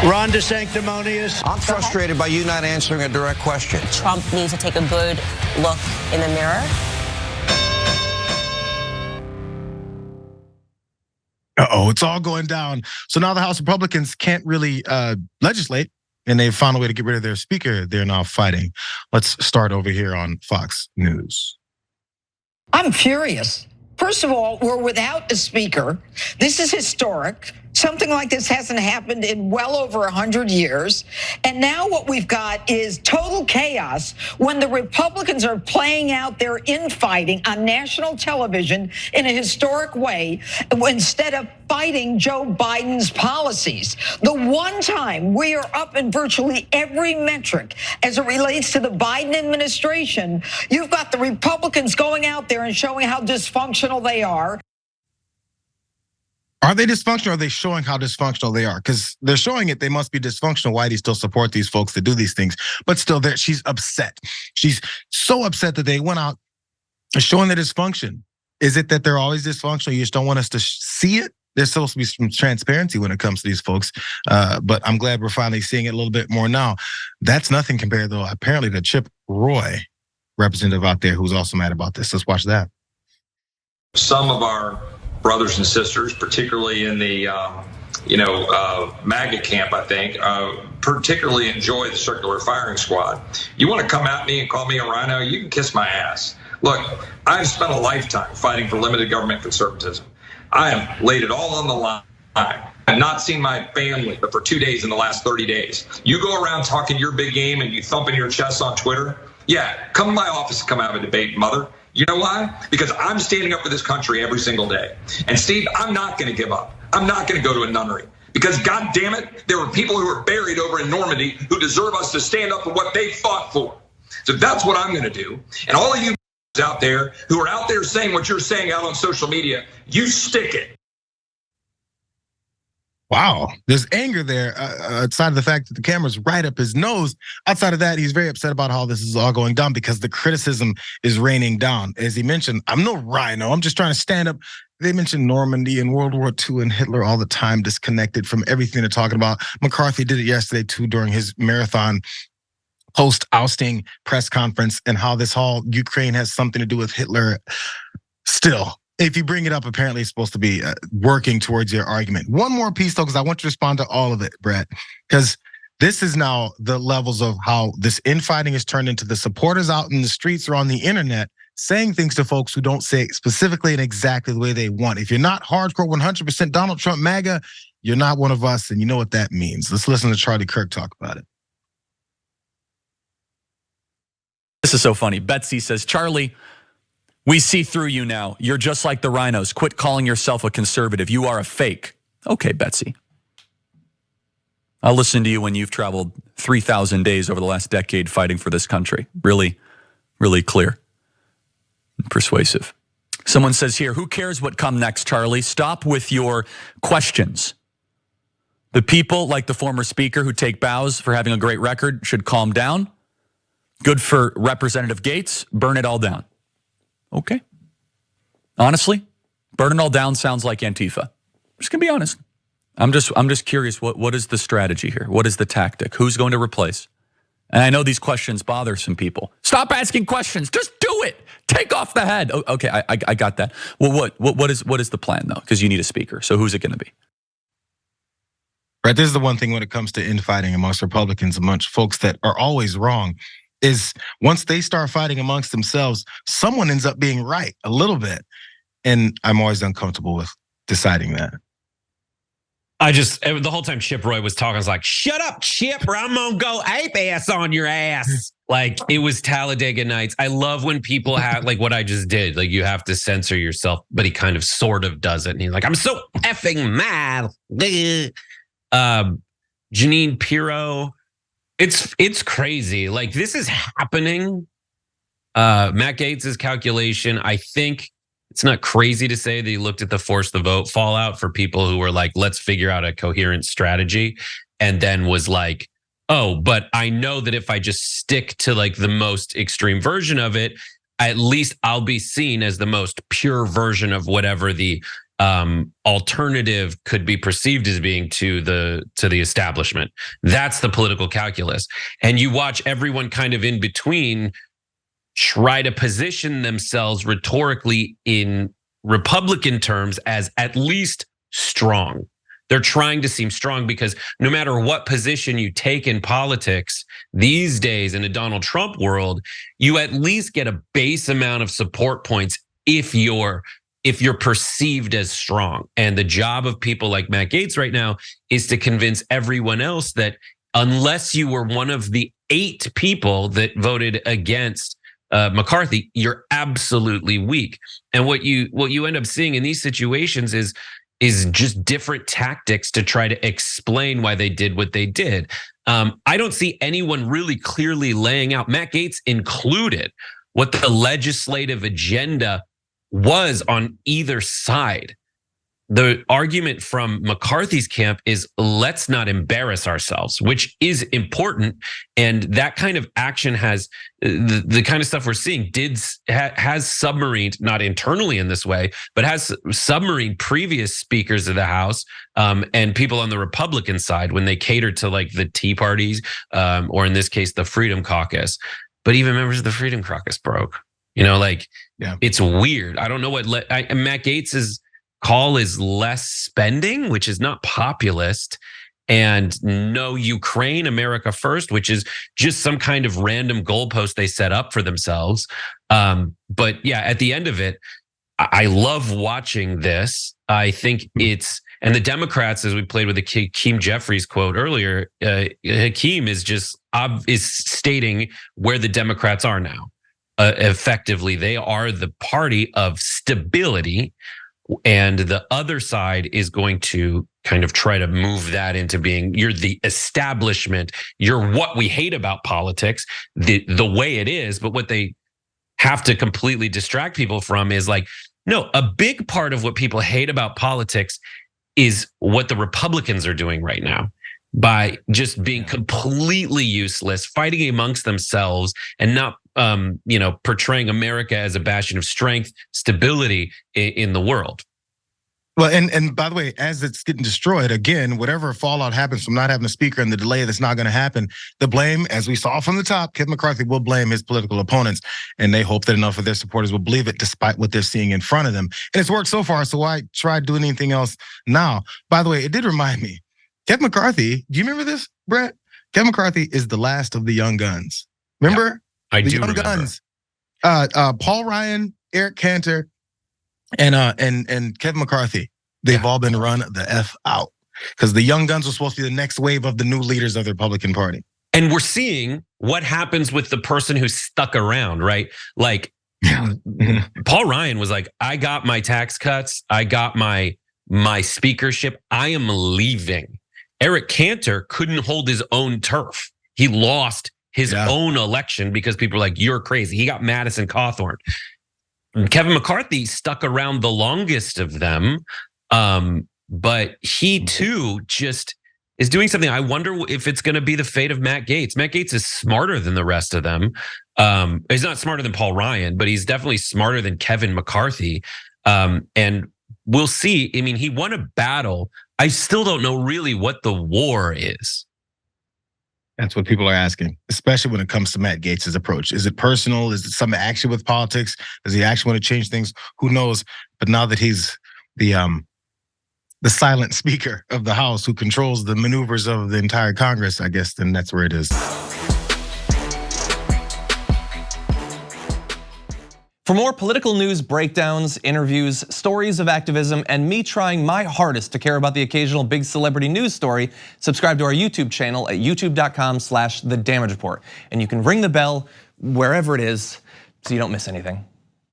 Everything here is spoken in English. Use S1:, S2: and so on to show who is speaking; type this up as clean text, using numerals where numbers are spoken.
S1: Ron DeSanctimonious.
S2: I'm frustrated by you not answering a direct question.
S3: Trump needs to take a good look in the mirror.
S4: It's all going down. So now the House Republicans can't really legislate, and they've found a way to get rid of their speaker. They're now fighting. Let's start over here on Fox News.
S5: I'm furious. First of all, we're without a speaker. This is historic. Something like this hasn't happened in well over 100 years. And now what we've got is total chaos when the Republicans are playing out their infighting on national television in a historic way instead of fighting Joe Biden's policies. The one time we are up in virtually every metric as it relates to the Biden administration, you've got the Republicans going out there and showing how dysfunctional they are.
S4: Are they dysfunctional or are they showing how dysfunctional they are? Because they're showing it, they must be dysfunctional. Why do you still support these folks that do these things? But still, she's upset. She's so upset that they went out showing their dysfunction. Is it that they're always dysfunctional? You just don't want us to see it? There's supposed to be some transparency when it comes to these folks. But I'm glad we're finally seeing it a little bit more now. That's nothing compared, though, apparently to Chip Roy, representative out there, who's also mad about this. Let's watch that.
S6: Some of our brothers and sisters, particularly in the MAGA camp, I think, particularly enjoy the circular firing squad. You want to come at me and call me a rhino? You can kiss my ass. Look, I've spent a lifetime fighting for limited government conservatism. I have laid it all on the line. I've not seen my family but for 2 days in the last 30 days. You go around talking your big game and you thumping your chest on Twitter. Yeah, come to my office and come have a debate, mother. You know why? Because I'm standing up for this country every single day. And Steve, I'm not going to give up. I'm not going to go to a nunnery. Because God damn it, there were people who were buried over in Normandy who deserve us to stand up for what they fought for. So that's what I'm going to do. And all of you out there who are out there saying what you're saying out on social media, you stick it.
S4: Wow, there's anger there outside of the fact that the camera's right up his nose. Outside of that, he's very upset about how this is all going down because the criticism is raining down. As he mentioned, I'm no rhino. I'm just trying to stand up. They mentioned Normandy and World War II and Hitler all the time, disconnected from everything they're talking about. McCarthy did it yesterday too during his marathon post-ousting press conference and how this whole Ukraine has something to do with Hitler. Still, if you bring it up, apparently it's supposed to be working towards your argument. One more piece though, because I want to respond to all of it, Brett, because this is now the levels of how this infighting is turned into the supporters out in the streets or on the internet saying things to folks who don't say it specifically and exactly the way they want. If you're not hardcore 100% Donald Trump MAGA, you're not one of us, and you know what that means. Let's listen to Charlie Kirk talk about it.
S7: This is so funny. Betsy says, Charlie, we see through you now. You're just like the rhinos. Quit calling yourself a conservative. You are a fake. Okay, Betsy. I'll listen to you when you've traveled 3,000 days over the last decade fighting for this country. Really, really clear and persuasive. Someone says here, who cares what come next, Charlie? Stop with your questions. The people like the former speaker who take bows for having a great record should calm down. Good for Representative Gaetz. Burn it all down. Okay. Honestly, burn it all down sounds like Antifa. I'm just gonna be honest. I'm just curious, what is the strategy here? What is the tactic? Who's going to replace? And I know these questions bother some people. Stop asking questions. Just do it. Take off the head. Okay, I got that. Well, what is the plan though? Because you need a speaker. So who's it going to be?
S4: Right. This is the one thing when it comes to infighting amongst Republicans, amongst folks that are always wrong, is once they start fighting amongst themselves, someone ends up being right a little bit. And I'm always uncomfortable with deciding that.
S8: The whole time Chip Roy was talking, I was like, shut up, Chip, or I'm gonna go ape ass on your ass. Like, it was Talladega Nights. I love when people have, like what I just did, like you have to censor yourself, but he kind of sort of does it. And he's like, I'm so effing mad. Jeanine Pirro. It's crazy. Like, this is happening. Matt Gaetz' calculation, I think it's not crazy to say that he looked at the force the vote fallout for people who were like, let's figure out a coherent strategy. And then was like, oh, but I know that if I just stick to like the most extreme version of it, at least I'll be seen as the most pure version of whatever the alternative could be perceived as being to the establishment. That's the political calculus. And you watch everyone kind of in between try to position themselves rhetorically in Republican terms as at least strong. They're trying to seem strong because no matter what position you take in politics these days in a Donald Trump world, you at least get a base amount of support points if you're perceived as strong. And the job of people like Matt Gaetz right now is to convince everyone else that unless you were one of the 8 people that voted against McCarthy, you're absolutely weak. And what you end up seeing in these situations is just different tactics to try to explain why they did what they did. I don't see anyone really clearly laying out, Matt Gaetz included, what the legislative agenda was on either side. The argument from McCarthy's camp is let's not embarrass ourselves, which is important. And that kind of action has the kind of stuff we're seeing has submarined, not internally in this way, but has submarined previous speakers of the House and people on the Republican side when they catered to like the Tea Parties or in this case, the Freedom Caucus. But even members of the Freedom Caucus broke. It's weird. I don't know what Matt Gaetz's call is less spending, which is not populist, and no Ukraine, America first, which is just some kind of random goalpost they set up for themselves. But yeah, at the end of it, I love watching this. I think and the Democrats, as we played with the Hakeem Jeffries quote earlier, Hakeem is stating where the Democrats are now. Effectively, they are the party of stability. And the other side is going to kind of try to move that into being, you're the establishment, you're what we hate about politics, the way it is. But what they have to completely distract people from is like, no, a big part of what people hate about politics is what the Republicans are doing right now by just being completely useless, fighting amongst themselves and not portraying America as a bastion of strength, stability in the world.
S4: Well, and by the way, as it's getting destroyed, again, whatever fallout happens from not having a speaker and the delay that's not going to happen, the blame, as we saw from the top, Kevin McCarthy will blame his political opponents, and they hope that enough of their supporters will believe it despite what they're seeing in front of them. And it's worked so far, so why try doing anything else now? By the way, it did remind me, Kevin McCarthy, do you remember this, Brett? Kevin McCarthy is the last of the young guns. Remember?
S8: Yeah. I do remember.
S4: Guns. Paul Ryan, Eric Cantor, and Kevin McCarthy. They've all been run the F out because the young guns were supposed to be the next wave of the new leaders of the Republican Party.
S8: And we're seeing what happens with the person who stuck around, right? Like Paul Ryan was like, I got my tax cuts, I got my speakership, I am leaving. Eric Cantor couldn't hold his own turf. He lost his own election because people were like, you're crazy. He got Madison Cawthorn. Kevin McCarthy stuck around the longest of them. But he too just is doing something. I wonder if it's going to be the fate of Matt Gaetz. Matt Gaetz is smarter than the rest of them. He's not smarter than Paul Ryan, but he's definitely smarter than Kevin McCarthy. And we'll see. I mean, he won a battle. I still don't know really what the war is.
S4: That's what people are asking, especially when it comes to Matt Gaetz's approach. Is it personal? Is it some action with politics? Does he actually want to change things? Who knows? But now that he's the silent speaker of the House who controls the maneuvers of the entire Congress, I guess, then that's where it is.
S9: For more political news breakdowns, interviews, stories of activism, and me trying my hardest to care about the occasional big celebrity news story, subscribe to our YouTube channel at youtube.com/The Damage Report. And you can ring the bell wherever it is so you don't miss anything.